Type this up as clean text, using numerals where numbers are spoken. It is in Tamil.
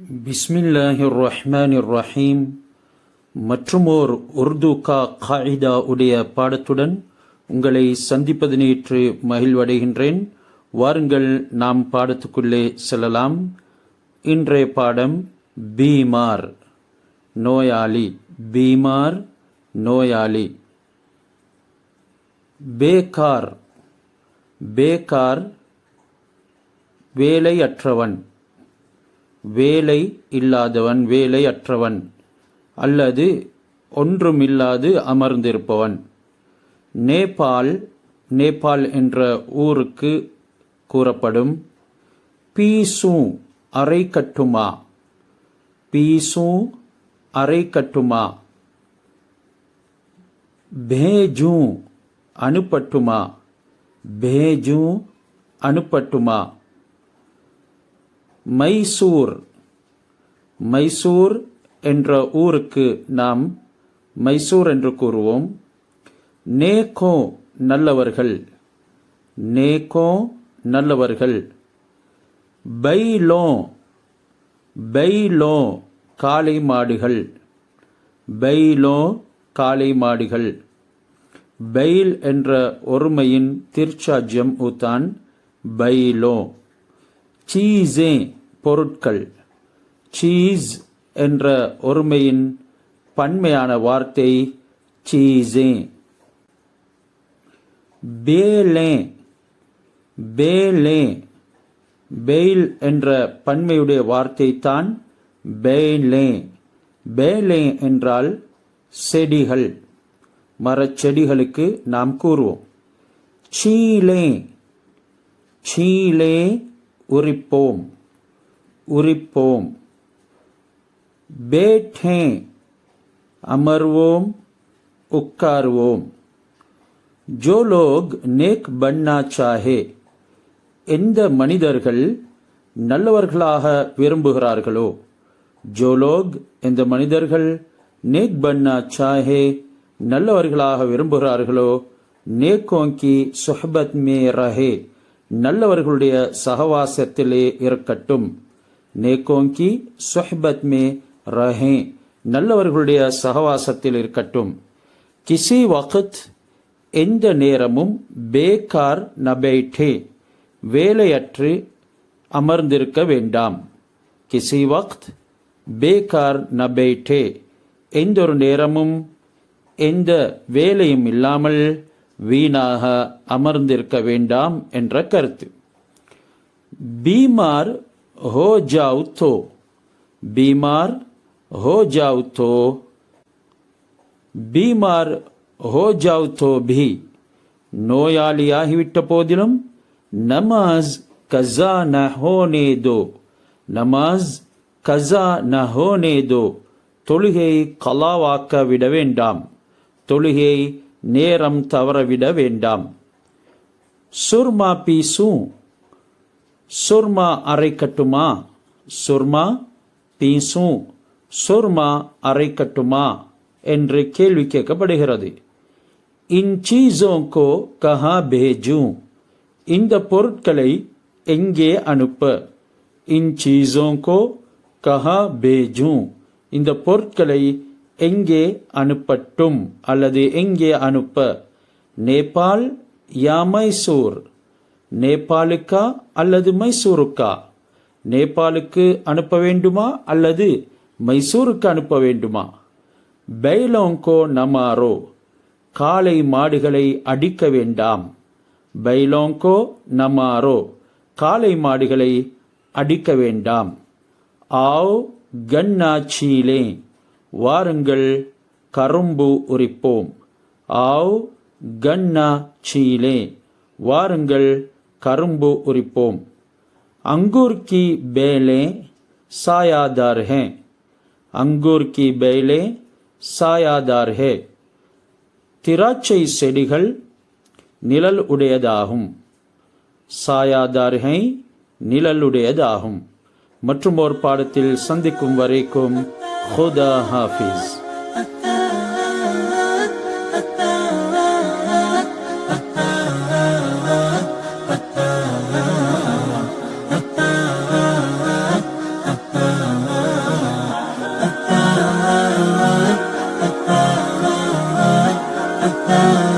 பிஸ்மில்லாஹிர் ரஹ்மானிர் ரஹீம். மற்றுமோர் உர்து காயிதா உடைய பாடத்துடன் உங்களை சந்திப்பது நேற்று மகிழ்வடைகின்றேன். வாருங்கள், நாம் பாடத்துக்குள்ளே செல்லலாம். இன்றைய பாடம் பீமார், நோயாளி. பீமார், நோயாளி. பேகார், பேகார் வேலையற்றவன், வேலை இல்லாதவன், வேலை அற்றவன் அல்லது ஒன்றுமில்லாது அமர்ந்திருப்பவன். நேபாள், நேபாள் என்ற ஊருக்கு கூறப்படும் பீசு, அறை கட்டுமா. பீசு, அறை கட்டுமா. பேஜு, அனுப்பட்டுமா. பேஜு, அனுப்பட்டுமா. மைசூர், மைசூர் என்ற ஊருக்கு நாம் மைசூர் என்று கூறுவோம். நேகோ, நல்லவர்கள். நேகோ, நல்லவர்கள். பைலோ, பைலோ காளை மாடுகள். பைலோ, காளை மாடுகள். பைல் என்ற ஒருமையின் திர்ச்சாஜ்யம் ஊத்தான் பைலோ. சீஸே, பொருட்கள். சீஸ் என்ற ஒருமையின் பன்மையான வார்த்தை சீஸே. பேலே, பேலே பெயில் என்ற பன்மையுடைய வார்த்தை தான் பேலே. பேலே என்றால் செடிகள், மரச்செடிகளுக்கு நாம் கூறுவோம். சீலே, சீலே உரிப்போம், உரிப்போம். பேட்டே, அமர்வோம், உட்காருவோம். जो लोग नेक बनना चाहे, எந்த மனிதர்கள் நல்லவர்களாக விரும்புகிறார்களோ. जो लोग, எந்த மனிதர்கள் नेक बनना चाहे, நல்லவர்களாக விரும்புகிறார்களோ. नेकों की सुहबत में रहे, நல்லவர்களுடைய சகவாசத்திலே இருக்கட்டும். நேகோங்கி சுஹ்பத் மே ரஹே, நல்லவர்களுடைய சகவாசத்தில் இருக்கட்டும். கிசி வக்த், எந்த நேரமும். பேகார் ந பைட்டே, வேலையற்று அமர்ந்திருக்க வேண்டாம். கிசி வக்த் பேகார் ந பைட்டே, எந்த ஒரு நேரமும் எந்த வேலையும் இல்லாமல் வீணாக அமர்ந்திருக்க வேண்டாம் என்ற கருத்து. பீமார் ஹோ ஜாவ் தோ, பீமார் ஹோ ஜாவ் தோ. பீமார் ஹோ ஜாவ் தோ भी, நோயாளியாகிவிட்ட போதிலும் நமாஸ் கஸா ந ஹோனே தோ, நமாஸ் கஸா ந ஹோனே தோ, தொழுகை கலாவாக்க விட வேண்டாம், தொழுகை நேரம் தவறவிட வேண்டாம். சுர்மா பீசு, சுர்மா அறை கட்டுமா. சுர்மா பீசு, சுர்மா அறை கட்டுமா என்று கேள்வி கேட்கப்படுகிறது. இன் சீஸோं को कहाँ भेजूं, இந்த பொருட்களை எங்கே அனுப்ப. இன் சீஸோं को कहाँ भेजूं, இந்த பொருட்களை எங்கே அனுப்பட்டும் அல்லது எங்கே அனுப்ப. நேபாள் யா மைசூர், நேபாளுக்கா அல்லது மைசூருக்கா. நேபாளுக்கு அனுப்ப வேண்டுமா அல்லது மைசூருக்கு அனுப்ப வேண்டுமா. பைலோங்கோ நமாரோ, காளை மாடுகளை அடிக்க வேண்டாம். பைலோங்கோ நமாரோ, காளை மாடுகளை அடிக்க வேண்டாம். ஆவ் கன்னா சீலே, வாருங்கள் கரும்பு உரிப்போம். ஆவ் கன்னா சீலே, வாருங்கள் கரும்பு உரிப்போம். अंगूर की बेलें सायादार हैं, अंगूर की बेलें सायादार है, திராட்சை செடிகள் நிழல் உடையதாகும். சாயாதார் ஹை, நிழலுடையதாகும். மற்றும் ஒரு பாடத்தில் சந்திக்கும் வரைக்கும் खुदा हाफिज. ah, ah.